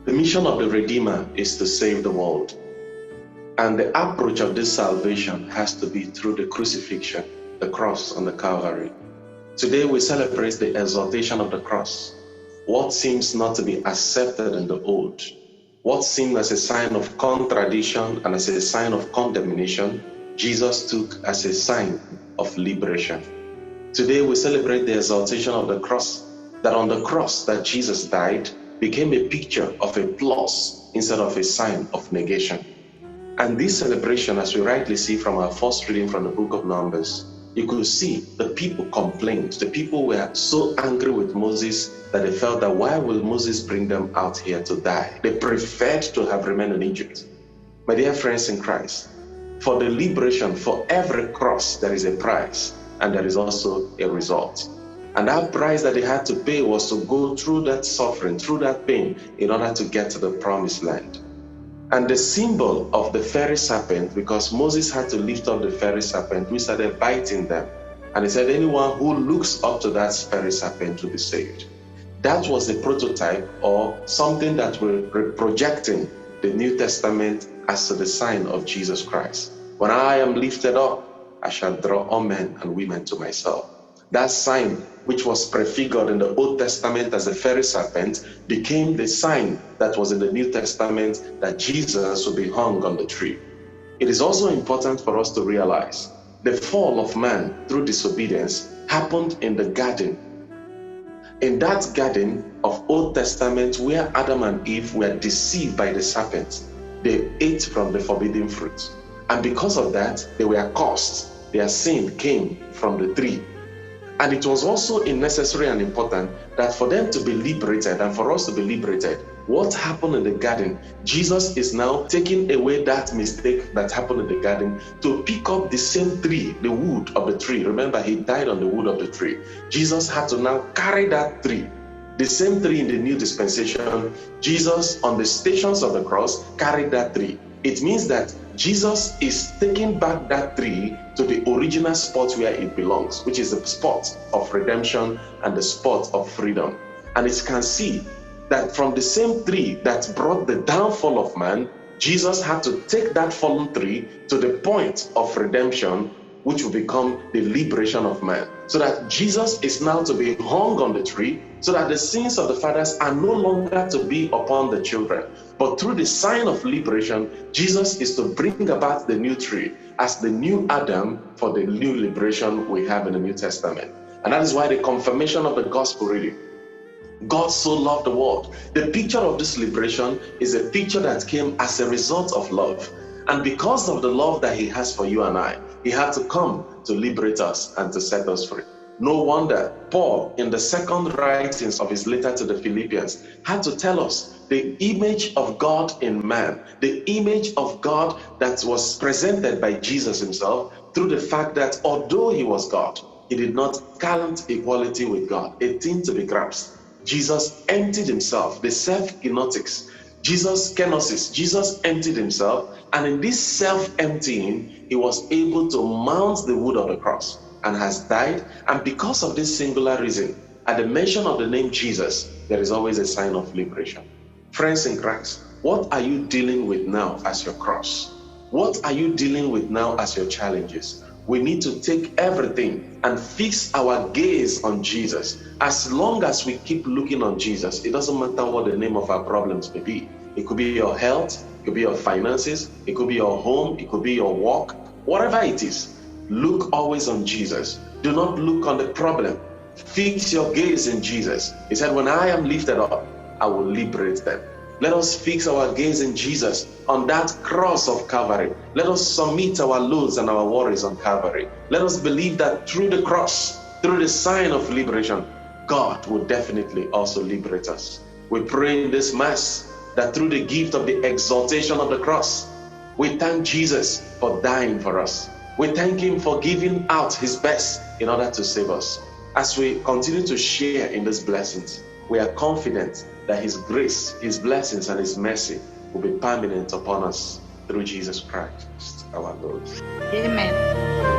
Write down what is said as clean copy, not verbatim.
The mission of the Redeemer is to save the world. And the approach of this salvation has to be through the crucifixion, the cross on the Calvary. Today we celebrate the exaltation of the cross. What seems not to be accepted in the old, what seemed as a sign of contradiction and as a sign of condemnation, Jesus took as a sign of liberation. Today we celebrate the exaltation of the cross, that on the cross that Jesus died became a picture of a plus instead of a sign of negation. And this celebration, as we rightly see from our first reading from the book of Numbers, you could see the people complained. The people were so angry with Moses that they felt that why will Moses bring them out here to die? They preferred to have remained in Egypt. My dear friends in Christ, for the liberation, for every cross, there is a price and there is also a result. And that price that they had to pay was to go through that suffering, through that pain, in order to get to the promised land. And the symbol of the fiery serpent, because Moses had to lift up the fiery serpent, we started biting them. And he said, anyone who looks up to that fiery serpent will be saved. That was a prototype or something that we're projecting the New Testament as to the sign of Jesus Christ. When I am lifted up, I shall draw all men and women to myself. That sign, which was prefigured in the Old Testament as a fiery serpent, became the sign that was in the New Testament that Jesus would be hung on the tree. It is also important for us to realize the fall of man through disobedience happened in the garden. In that garden of Old Testament where Adam and Eve were deceived by the serpent, they ate from the forbidden fruit. And because of that, they were cursed. Their sin came from the tree. And it was also necessary and important that for them to be liberated and for us to be liberated, what happened in the garden, Jesus is now taking away that mistake that happened in the garden to pick up the same tree, the wood of the tree. Remember, he died on the wood of the tree. Jesus had to now carry that tree. The same tree in the new dispensation, Jesus on the stations of the cross carried that tree. It means that Jesus is taking back that tree to the original spot where it belongs, which is the spot of redemption and the spot of freedom. And it can see that from the same tree that brought the downfall of man, Jesus had to take that fallen tree to the point of redemption, which will become the liberation of man. So that Jesus is now to be hung on the tree, so that the sins of the fathers are no longer to be upon the children. But through the sign of liberation, Jesus is to bring about the new tree as the new Adam for the new liberation we have in the New Testament. And that is why the confirmation of the gospel reading, God so loved the world. The picture of this liberation is a picture that came as a result of love. And because of the love that he has for you and I, he had to come to liberate us and to set us free. No wonder Paul, in the second writings of his letter to the Philippians, had to tell us the image of God in man, the image of God that was presented by Jesus himself through the fact that although he was God, he did not count equality with God a thing to be grasped. Jesus emptied himself, the self-kenotics, Jesus kenosis, Jesus emptied himself, and in this self-emptying, he was able to mount the wood of the cross and has died. And because of this singular reason, at the mention of the name Jesus, there is always a sign of liberation. Friends in Christ, what are you dealing with now as your cross? What are you dealing with now as your challenges? We need to take everything and fix our gaze on Jesus. As long as we keep looking on Jesus, it doesn't matter what the name of our problems may be. It could be your health, it could be your finances, it could be your home, it could be your work, whatever it is. Look always on Jesus. Do not look on the problem. Fix your gaze in Jesus. He said, when I am lifted up, I will liberate them. Let us fix our gaze in Jesus on that cross of Calvary. Let us submit our loads and our worries on Calvary. Let us believe that through the cross, through the sign of liberation, God will definitely also liberate us. We pray in this Mass that through the gift of the exaltation of the cross, we thank Jesus for dying for us. We thank him for giving out his best in order to save us. As we continue to share in these blessings, we are confident that his grace, his blessings, and his mercy will be permanent upon us through Jesus Christ, our Lord. Amen.